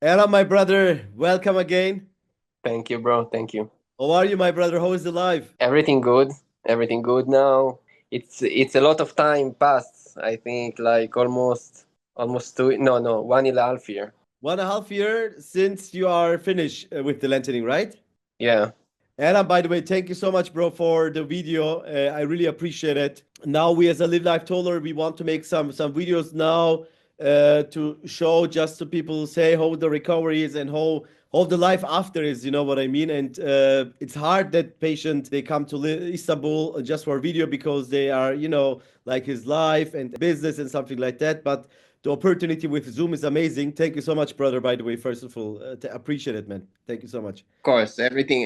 Eran, my brother, welcome again. Thank you, bro. Thank you. How are you, my brother? How is the life? Everything good. Everything good now. It's a lot of time passed. I think like almost two. No, 1.5 year. 1.5 year since you are finished with the lengthening, right? Yeah. Eran, by the way, thank you so much, bro, for the video. I really appreciate it. Now, we as a Livelifetaller, we want to make some videos now to show just to people say how the recovery is and how the life after is. You know what I mean? And it's hard that patient they come to Istanbul just for video because they are like his life and business and something like that. But the opportunity with Zoom is amazing. Thank you so much, brother. By the way, first of all, appreciate it, man. Thank you so much. Of course, everything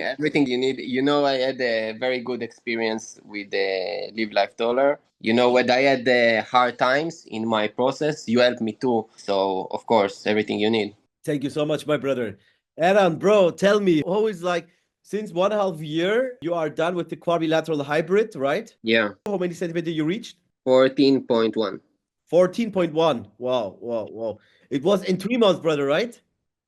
you need. I had a very good experience with the Live Life Dollar. When I had hard times in my process, you helped me too. So of course, everything you need. Thank you so much, my brother. Eran, bro, tell me, how is like since 1.5 year you are done with the quadrilateral hybrid, right? Yeah. How many centimeter you reached? 14.1. 14.1. Wow, wow, wow. It was in 3 months, brother, right?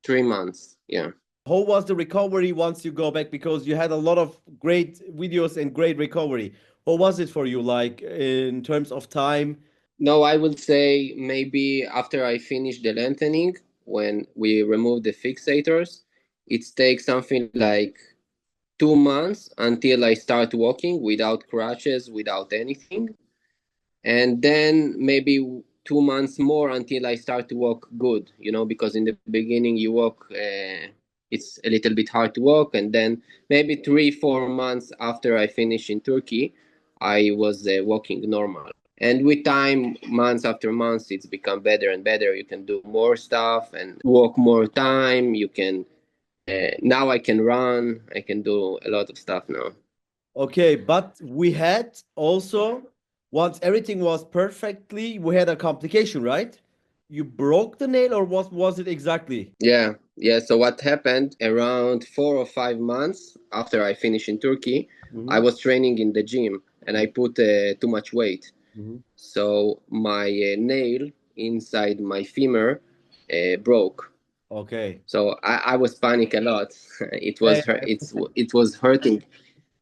3 months. Yeah. How was the recovery once you go back? Because you had a lot of great videos and great recovery. How was it for you, like in terms of time? No, I would say maybe after I finish the lengthening, when we remove the fixators, it takes something like 2 months until I start walking without crutches, without anything. And then maybe 2 months more until I start to walk good, because in the beginning you walk, it's a little bit hard to walk. And then maybe 3, 4 months after I finish in Turkey, I was walking normal. And with time, months after months, it's become better and better. You can do more stuff and walk more time. You can now I can run. I can do a lot of stuff now. Okay, but we had also, once everything was perfectly, we had a complication, right? You broke the nail, or what was it exactly? Yeah, yeah. So what happened around 4 or 5 months after I finished in Turkey, I Hmm. was training in the gym and I put too much weight. Hmm. So my nail inside my femur broke. Okay. So I was panic a lot. Yeah, it was hurting.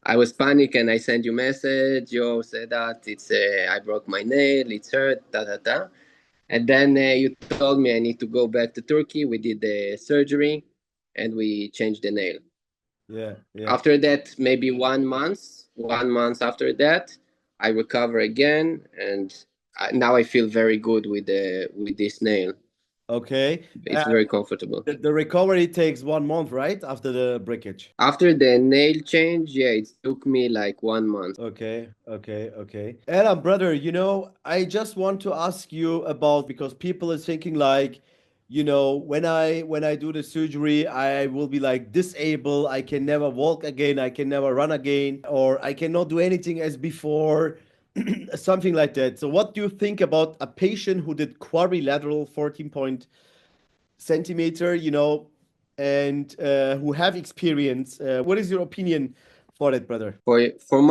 I was panic and I sent you message. Yo, said that it's I broke my nail. It's hurt. Da da da. And then you told me I need to go back to Turkey. We did the surgery, and we changed the nail. yeah, yeah. After that, maybe 1 month. 1 month after that, I recover again, and now I feel very good with this nail. Okay. It's very comfortable. The recovery takes 1 month, right? After the breakage. After the nail change, yeah, it took me like 1 month. Okay, okay, okay. Ella, brother, I just want to ask you about because people are thinking like, when I do the surgery, I will be like disabled. I can never walk again. I can never run again, or I cannot do anything as before, something like that. So, what do you think about a patient who did quadrilateral 14 centimeter, and who have experience? What is your opinion for that, brother? For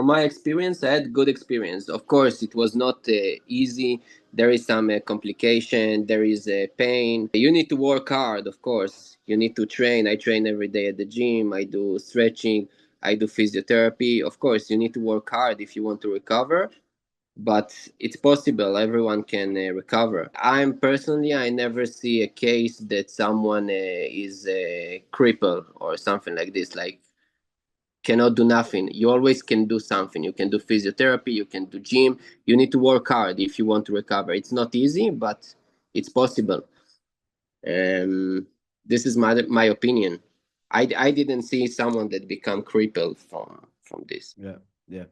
my experience, I had good experience. Of course, it was not easy. There is some complication. There is pain. You need to work hard. Of course, you need to train. I train every day at the gym. I do stretching. I do physiotherapy. Of course, you need to work hard if you want to recover. But it's possible. Everyone can recover. I never see a case that someone is crippled or something like this. Like cannot do nothing. You always can do something. You can do physiotherapy, you can do gym. You need to work hard if you want to recover. It's not easy, but it's possible. This is my opinion. I didn't see someone that become crippled from this. Yeah, yeah.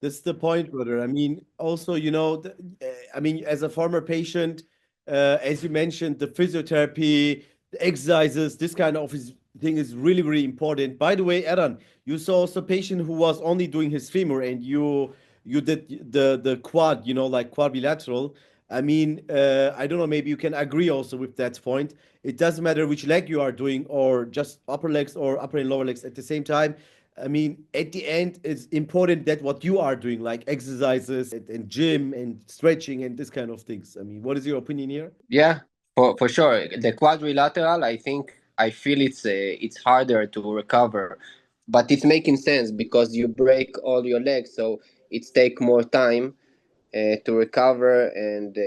That's the point, brother. I mean, also, I mean, as a former patient, as you mentioned, the physiotherapy, the exercises, this kind of thing is really, really important. By the way, Eran, you saw also a patient who was only doing his femur, and you did the quad, like quadrilateral. I mean, I don't know, maybe you can agree also with that point. It doesn't matter which leg you are doing, or just upper legs or upper and lower legs at the same time. I mean, at the end, it's important that what you are doing, like exercises and gym and stretching and this kind of things. I mean, what is your opinion here? Yeah, For sure, the quadrilateral, I feel it's harder to recover, but it's making sense because you break all your legs, so it's take more time to recover and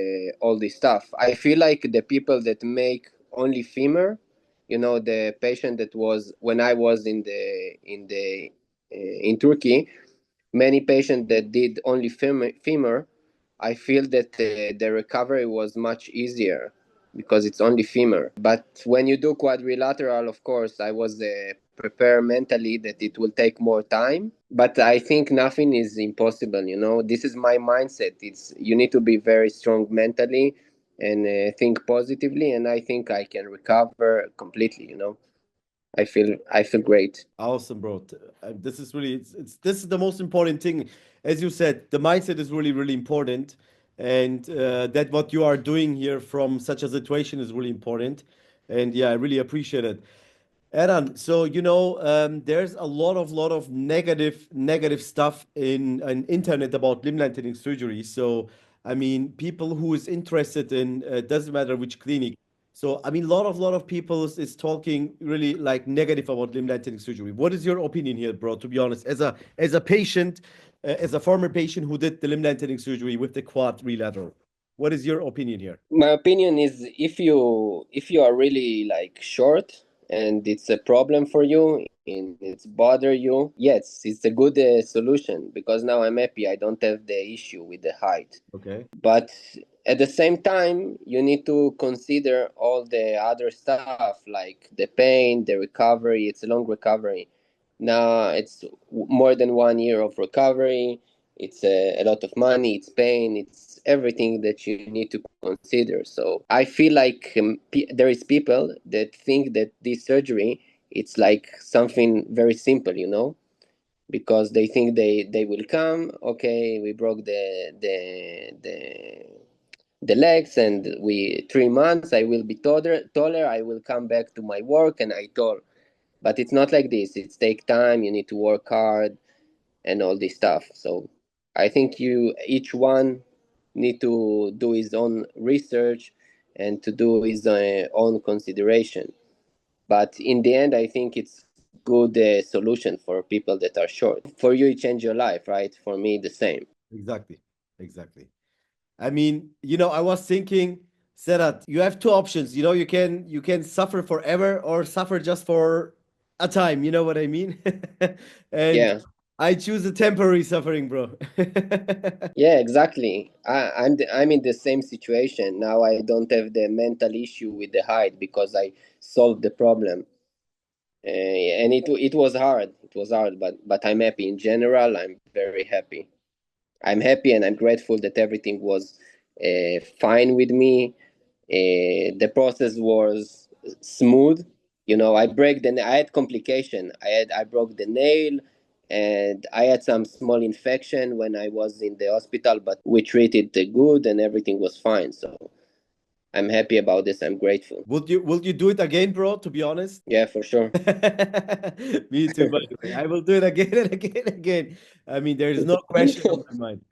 all this stuff. I feel like the people that make only femur, the patient that was when I was in Turkey, many patients that did only femur, I feel that the recovery was much easier because it's only femur. But when you do quadrilateral, of course, I was prepared mentally that it will take more time. But I think nothing is impossible. This is my mindset. It's you need to be very strong mentally and think positively, and I think I can recover completely. I feel great. Awesome, bro. This is really this is the most important thing. As you said, the mindset is really really important, and that what you are doing here from such a situation is really important. And yeah, I really appreciate it. Eran, so there's a lot of negative stuff in internet about limb lengthening surgery. So I mean, people who is interested in doesn't matter which clinic. So I mean, lot of people is talking really like negative about limb lengthening surgery. What is your opinion here, bro? To be honest, as a patient, as a former patient who did the limb lengthening surgery with the quadrilateral, what is your opinion here? My opinion is if you are really like short and it's a problem for you and it's bother you, yes, it's a good solution because now I'm happy I don't have the issue with the height. Okay. But at the same time, you need to consider all the other stuff like the pain, the recovery. It's a long recovery. Now it's more than 1 year of recovery. It's a lot of money. It's pain. It's everything that you need to consider. So I feel like there is people that think that this surgery it's like something very simple, because they think they will come. Okay, we broke the legs, and we 3 months I will be taller. I will come back to my work, and I tall. But it's not like this. It's take time. You need to work hard and all this stuff. So I think each one need to do his own research and to do his own consideration. But in the end, I think it's good solution for people that are short. For you, it changed your life, right? For me, the same. Exactly. Exactly. I mean, I was thinking, Sedat, you have two options. You can suffer forever or suffer just for a time. You know what I mean? And Yeah, I choose a temporary suffering, bro. yeah, exactly. I'm in the same situation now. I don't have the mental issue with the height because I solved the problem. And it was hard. It was hard, but I'm happy. In general, I'm very happy. I'm happy and I'm grateful that everything was fine with me. The process was smooth. I had complication. I broke the nail, and I had some small infection when I was in the hospital, but we treated it good and everything was fine. So I'm happy about this. I'm grateful. Will you do it again, bro? To be honest. Yeah, for sure. Me too, by the way. I will do it again and again and again. I mean, there is no question on my mind.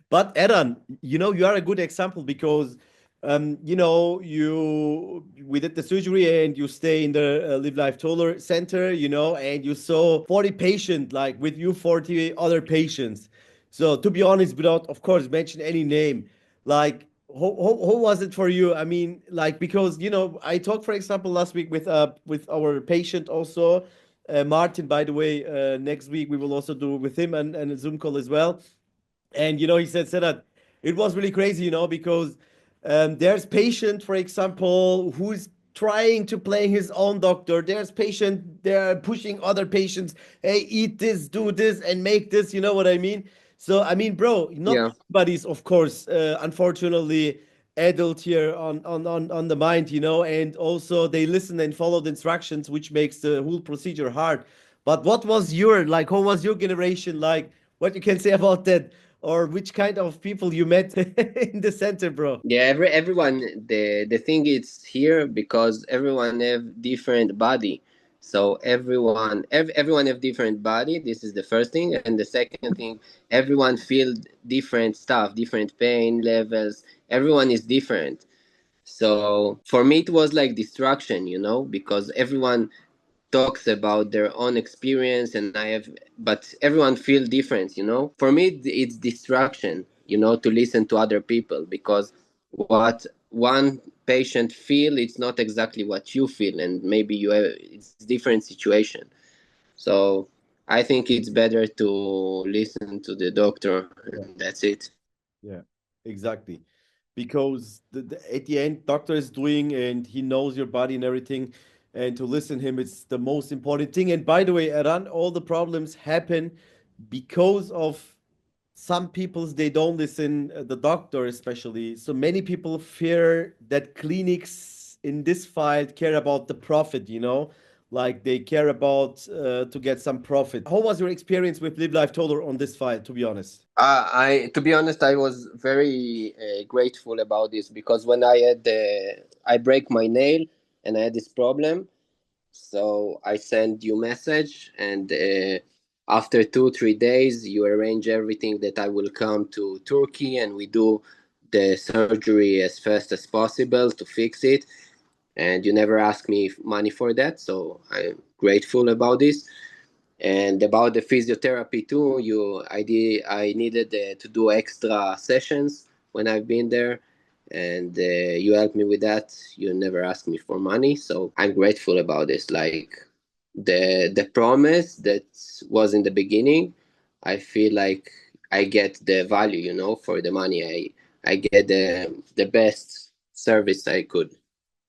But Eran, you are a good example because, we did the surgery and you stay in the Livelifetaller center, and you saw 40 patients, like with you, 40 other patients. So to be honest, without, of course, mention any name, like how was it for you? I mean, like because I talked, for example, last week with our patient also, Martin. By the way, next week we will also do with him and a Zoom call as well. And he said that it was really crazy, because there's patient, for example, who's trying to play his own doctor. There's patient, they're pushing other patients, hey, eat this, do this, and make this. You know what I mean? So I mean, bro, not Yeah. everybody's, of course, unfortunately, adult here on the mind, and also they listen and follow the instructions, which makes the whole procedure hard. But what was your like? How was your generation like? What you can say about that? Or which kind of people you met in the center, bro? Yeah, everyone, the thing is here because everyone have different body. So everyone have different body. This is the first thing, and the second thing, everyone feel different stuff, different pain levels. Everyone is different. So for me, it was like distraction, because everyone talks about their own experience, and but everyone feel different. For me, it's distraction, to listen to other people, because what one patient feel, it's not exactly what you feel, and maybe it's different situation. So I think it's better to listen to the doctor, Yeah. and that's it. Yeah, exactly. Because at the end, doctor is doing and he knows your body and everything. And to listen him, it's the most important thing. And by the way, Eran, all the problems happen because of some people's they don't listen, the doctor especially. So many people fear that clinics in this field care about the profit, like they care about to get some profit. How was your experience with Livelifetaller on this file, to be honest? To be honest, I was very grateful about this, because when I break my nail and I had this problem, so I send you message, and after 2 3 days, you arrange everything that I will come to Turkey, and we do the surgery as fast as possible to fix it. And you never ask me money for that, so I'm grateful about this. And about the physiotherapy too, I needed to do extra sessions when I've been there, and you helped me with that. You never asked me for money, so I'm grateful about this. Like the promise that was in the beginning, I feel like I get the value, for the money. I get the best service I could.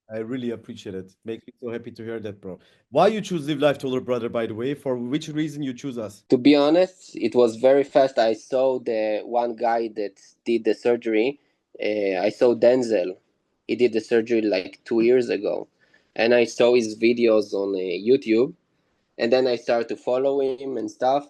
I really appreciate it. Makes me so happy to hear that, bro. Why you choose Live Life Taller, brother, by the way? For which reason you choose us? To be honest, it was very fast. I saw the one guy that did the surgery. I saw Denzel. He did the surgery like 2 years ago, and I saw his videos on YouTube. And then I started to follow him and stuff.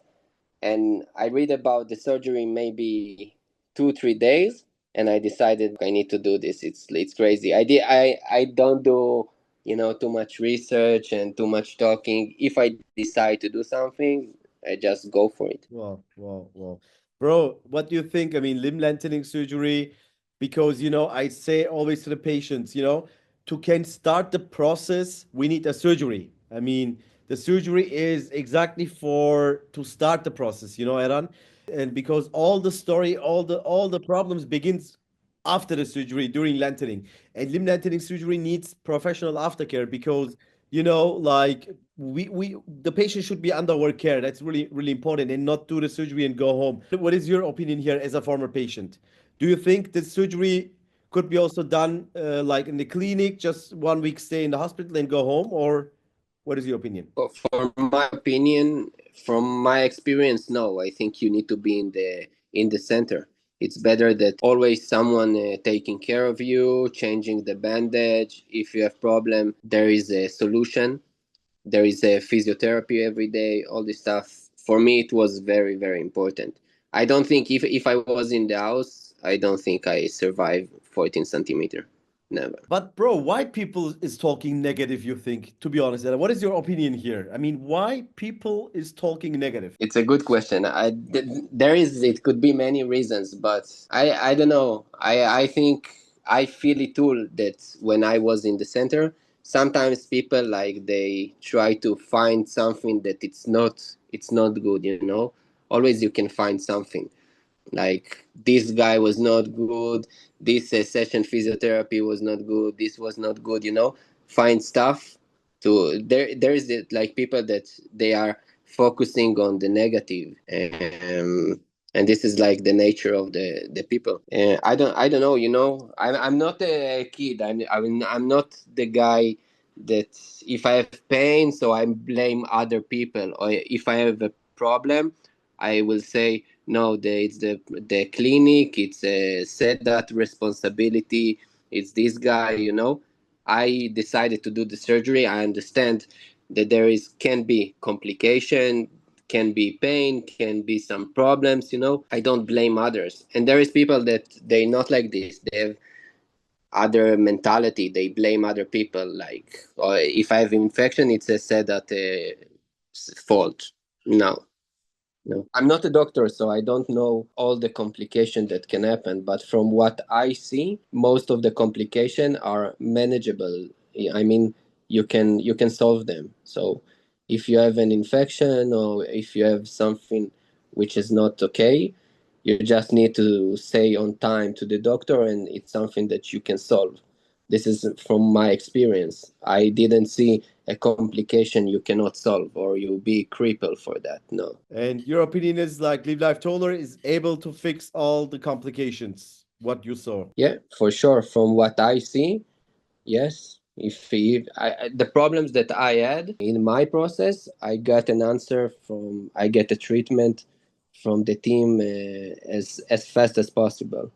And I read about the surgery maybe 2 3 days, and I decided I need to do this. It's crazy. I don't do too much research and too much talking. If I decide to do something, I just go for it. Wow, wow, wow. Bro, what do you think? I mean, limb lengthening surgery, because, I say always to the patients, to can start the process, we need a surgery. I mean, the surgery is exactly for to start the process, Eran? And because all the story, all the problems begins after the surgery during lengthening. And limb lengthening surgery needs professional aftercare because like we the patient should be under our care. That's really really important, and not do the surgery and go home. What is your opinion here as a former patient? Do you think the surgery could be also done like in the clinic, just 1 week stay in the hospital and go home, or what is your opinion? For my opinion, from my experience, no. I think you need to be in the center. It's better that always someone taking care of you, changing the bandage. If you have problem, there is a solution. There is a physiotherapy every day. All this stuff. For me, it was very very important. I don't think if I was in the house, I don't think I survive 14 centimeter. Never. But bro, why people is talking negative, you think, to be honest? And what is your opinion here? I mean, why people is talking negative? It's a good question. There is, it could be many reasons, but I don't know. I think I feel it too, that when I was in the center, sometimes people like they try to find something that it's not good. Always you can find something like this guy was not good, this session physiotherapy was not good, this was not good. Find stuff to there is like people that they are focusing on the negative, and this is like the nature of the people. I don't know. I'm not a kid. I'm not the guy that if I have pain, so I blame other people, or if I have a problem, I will say no, it's the clinic. It's said that responsibility. It's this guy. I decided to do the surgery. I understand that there is can be complication, can be pain, can be some problems. I don't blame others. And there is people that they not like this. They have other mentality. They blame other people. Like, or if I have infection, it's a said that fault. No. No, I'm not a doctor, so I don't know all the complications that can happen. But from what I see, most of the complications are manageable. I mean, you can solve them. So if you have an infection or if you have something which is not okay, you just need to say on time to the doctor, and it's something that you can solve. This is from my experience. I didn't see a complication you cannot solve or you'll be crippled for that. No. And your opinion is like Livelifetaller is able to fix all the complications, what you saw. Yeah, for sure. From what I see, yes. If the problems that I had in my process, I got an answer from, I get a treatment from the team as fast as possible.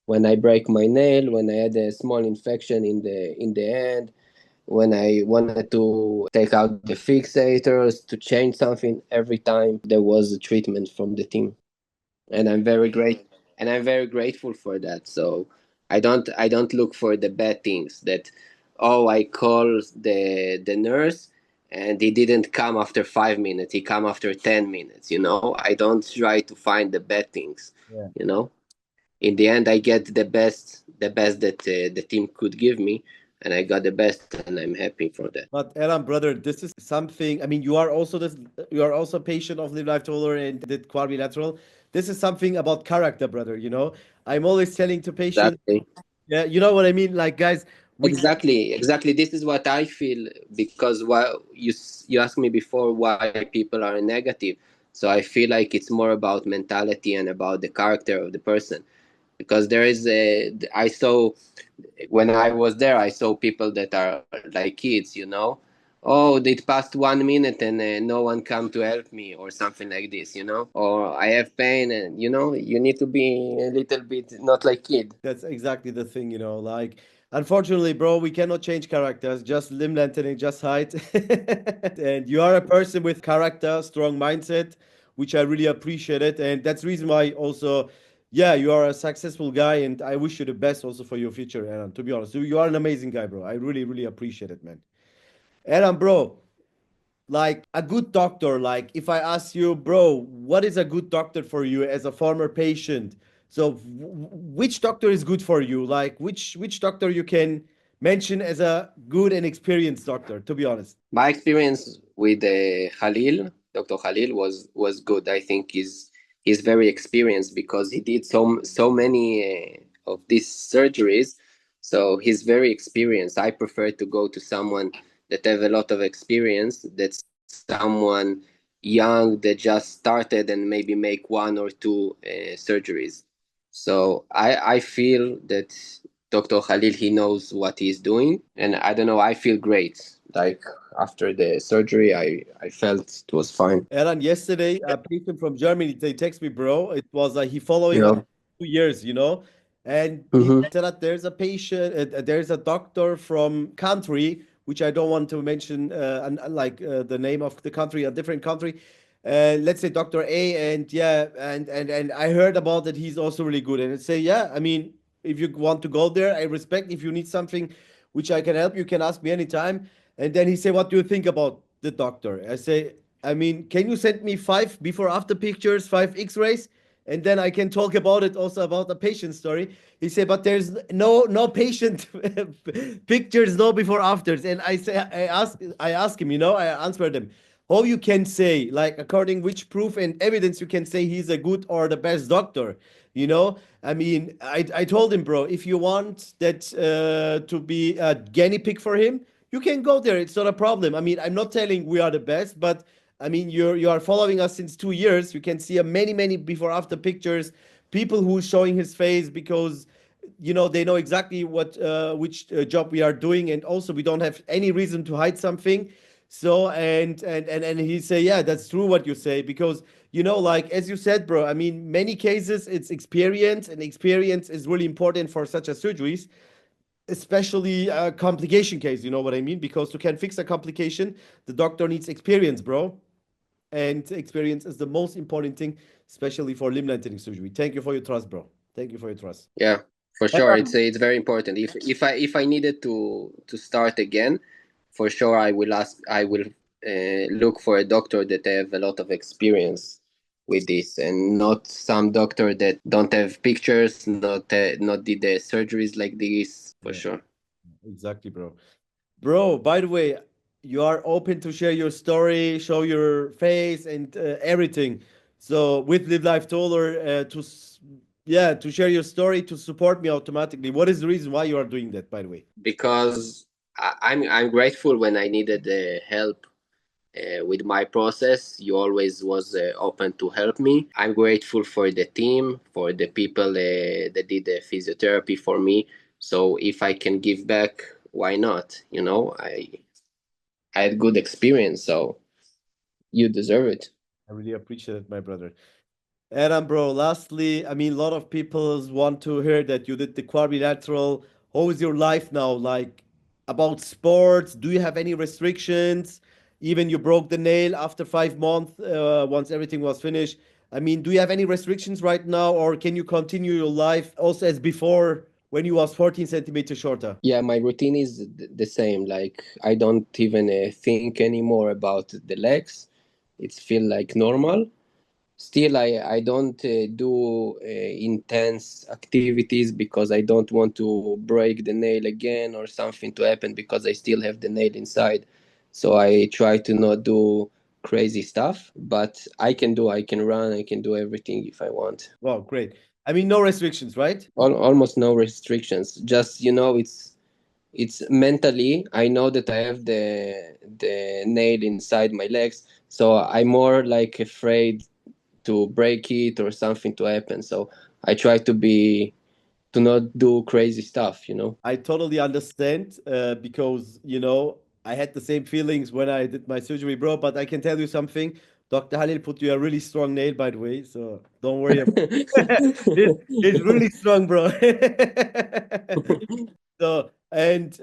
When I break my nail, when I had a small infection in the hand, when I wanted to take out the fixators, to change something, every time there was a treatment from the team, and I'm very grateful for that. So I don't look for the bad things that, oh, I call the nurse and he didn't come after 5 minutes, he come after 10 minutes. I don't try to find the bad things. Yeah. In the end, I get the best that the team could give me, and I got the best, and I'm happy for that. But Eran, brother, this is something. I mean, you are also a patient of Livelifetaller and did Quadrilateral. This is something about character, brother. I'm always telling to patients, Exactly. yeah, you know what I mean? Like, guys, we Exactly. This is what I feel, because while you asked me before why people are negative, so I feel like it's more about mentality and about the character of the person. Because I saw, when I was there, I saw people that are like kids. Oh, it passed 1 minute and no one come to help me or something like this. Or I have pain, and you need to be a little bit not like kid. That's exactly the thing, like, unfortunately, bro, we cannot change characters, just limb lengthening, just height. And you are a person with character, strong mindset, which I really appreciate it. And that's the reason why also, yeah, you are a successful guy, and I wish you the best also for your future, Aaron. To be honest, you are an amazing guy, bro. I really, really appreciate it, man. Aaron, bro, like a good doctor, like if I ask you, bro, what is a good doctor for you as a former patient? So which doctor is good for you? Like which doctor you can mention as a good and experienced doctor, to be honest. My experience with Dr. Halil was good. I think he's very experienced because he did so many of these surgeries. So he's very experienced. I prefer to go to someone that have a lot of experience. That's someone young that just started and maybe make one or two surgeries. So I feel that Dr. Khalil, he knows what he's doing, and I don't know, I feel great. Like after the surgery, I felt it was fine. Eran, yesterday, a patient from Germany, they text me, bro. It was he following us Yeah. 2 years, and he Mm-hmm. said that there's a patient, there's a doctor from country, which I don't want to mention, like the name of the country, a different country. Let's say Dr. A, and yeah, and I heard about that he's also really good. And I say, yeah, I mean, if you want to go there, I respect. If you need something which I can help, you can ask me anytime. And then he said, what do you think about the doctor? I say, I mean, can you send me 5 before after pictures, 5 X-rays, and then I can talk about it also about the patient story. He said, but there's no patient pictures, no before afters. And I ask him, I answered him, how you can say, like, according which proof and evidence you can say he's a good or the best doctor. I mean, I told him, bro, if you want that to be a guinea pig for him, you can go there. It's not a problem. I mean, I'm not telling we are the best, but I mean, you are following us since 2 years. You can see a many before after pictures. People who showing his face because they know exactly what which job we are doing, and also we don't have any reason to hide something. So and he say, yeah, that's true what you say, because like as you said, bro. I mean, many cases it's experience, and experience is really important for such a surgeries, especially a complication case. You know what I mean? Because to can fix a complication, the doctor needs experience, bro. And experience is the most important thing, especially for limb lengthening surgery. Thank you for your trust, bro. Thank you for your trust. Yeah, for sure. It's very important. If I needed to start again, for sure I will look for a doctor that have a lot of experience with this, and not some doctor that don't have pictures, not did the surgeries like this, for Yeah, sure. exactly, bro. Bro, by the way, you are open to share your story, show your face and everything. So with Livelifetaller, yeah, to share your story to support me automatically. What is the reason why you are doing that, by the way? Because I'm grateful when I needed help with my process. You always was open to help me. I'm grateful for the team, for the people that did the physiotherapy for me. So if I can give back, why not? You know, I had good experience, so you deserve it. I really appreciate it, my brother. Eran, bro, lastly, I mean, a lot of people want to hear that you did the quadrilateral. How is your life now? Like, about sports, do you have any restrictions? Even you broke the nail after 5 months, once everything was finished. I mean, do you have any restrictions right now, or can you continue your life also as before when you was 14 centimeters shorter? Yeah, my routine is the same. Like I don't even think anymore about the legs. It's feel like normal. Still, I don't do intense activities because I don't want to break the nail again or something to happen because I still have the nail inside. So I try to not do crazy stuff, but I can run, I can do everything if I want. Wow, great. I mean, no restrictions, right? Almost no restrictions. Just, it's mentally, I know that I have the nail inside my legs, so I'm more like afraid to break it or something to happen. So I try to not do crazy stuff. I totally understand because, I had the same feelings when I did my surgery, bro. But I can tell you something. Dr. Halil put you a really strong nail, by the way. So don't worry about it's really strong, bro. So, and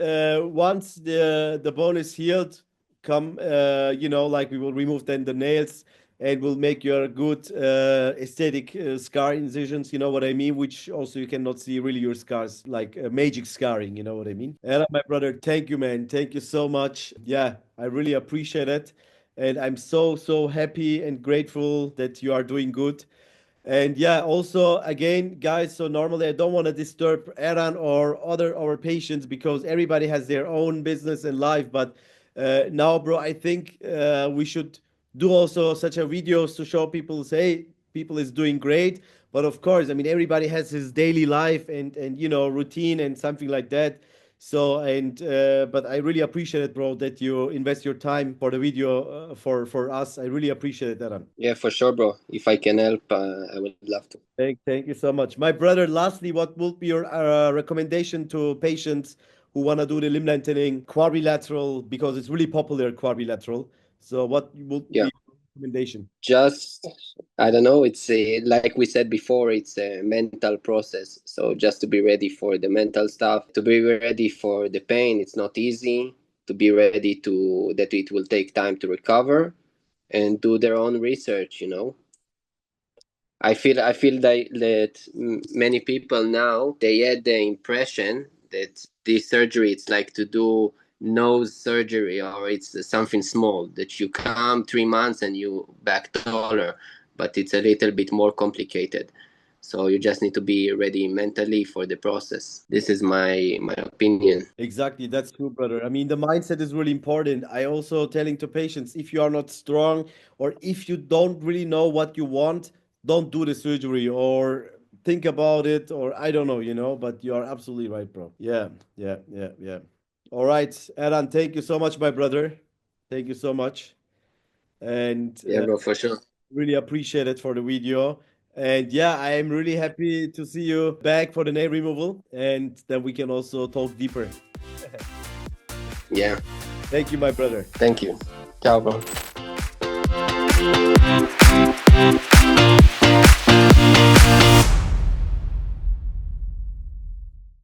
once the bone is healed, come, like we will remove then the nails and will make your good aesthetic scar incisions, you know what I mean? Which also you cannot see really your scars, like magic scarring, you know what I mean? And my brother, thank you, man. Thank you so much. Yeah, I really appreciate it. And I'm so, so happy and grateful that you are doing good. And yeah, also again, guys, so normally I don't want to disturb Eran or other our patients because everybody has their own business and life. But now, bro, I think we should do also such a videos to show people, say people is doing great. But of course, I mean everybody has his daily life and routine and something like that. So and but I really appreciate it, bro, that you invest your time for the video for us. I really appreciate it, Eran. Yeah, for sure, bro. If I can help, I would love to. Thank you so much. My brother, lastly, what would be your recommendation to patients who want to do the limb lengthening quadrilateral because it's really popular quadrilateral? So what would be Yeah, your recommendation? just I don't know. It's like we said before, it's a mental process. So just to be ready for the mental stuff, to be ready for the pain. It's not easy. To be ready to that it will take time to recover and do their own research. I feel that many people now they had the impression that this surgery it's like to do nose surgery or it's something small that you come 3 months and you back taller, but it's a little bit more complicated. So you just need to be ready mentally for the process. This is my opinion. Exactly, that's true, brother. I mean, the mindset is really important. I also telling to patients if you are not strong or if you don't really know what you want, don't do the surgery or think about it or I don't know, but you are absolutely right, bro. Yeah, yeah, yeah, yeah. All right, Eran, thank you so much, my brother. Thank you so much. And Yeah, bro, for sure. really appreciate it for the video. And yeah, I am really happy to see you back for the nail removal. And then we can also talk deeper. Yeah, Thank you, my brother. thank you. Ciao, bro.